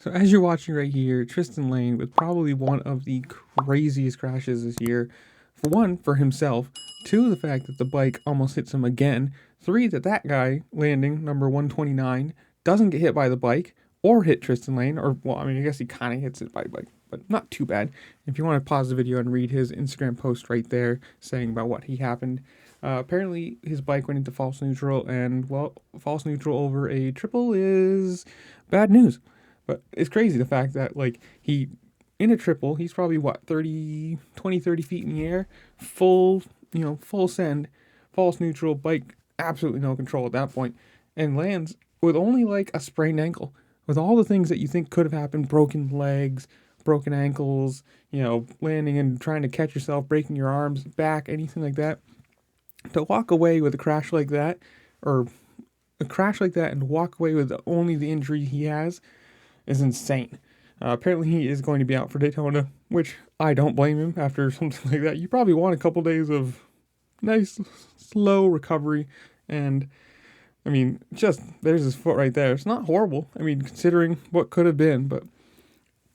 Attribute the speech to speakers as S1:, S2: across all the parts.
S1: So as you're watching right here, Tristan Lane with probably one of the craziest crashes this year. For one, for himself. Two, the fact that the bike almost hits him again. Three, that guy landing number 129 doesn't get hit by the bike or hit Tristan Lane. Or, well, I mean, I guess he kind of hits it by the bike, but not too bad. If you want to pause the video and read his Instagram post right there saying about what he happened. Apparently, his bike went into false neutral, and, well, false neutral over a triple is bad news. But it's crazy the fact that, like, in a triple, he's probably, 30 feet in the air, full send, false neutral, bike, absolutely no control at that point, and lands with only, like, a sprained ankle. With all the things that you think could have happened, broken legs, broken ankles, landing and trying to catch yourself, breaking your arms, back, anything like that. To walk away with a crash like that, or a crash like that and walk away with only the injury he has, is insane. Apparently he is going to be out for Daytona, which I don't blame him after something like that. You probably want a couple days of nice, slow recovery, and, I mean, just, there's his foot right there. It's not horrible, I mean, considering what could have been, but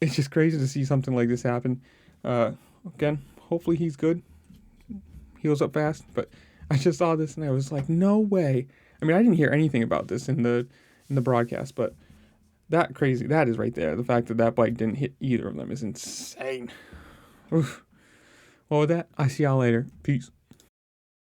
S1: it's just crazy to see something like this happen. Again, hopefully he's good, heals up fast, but I just saw this and I was like, no way. I mean, I didn't hear anything about this in the broadcast, but that is right there. The fact that bike didn't hit either of them is insane. Oof. Well, with that, I see y'all later. Peace.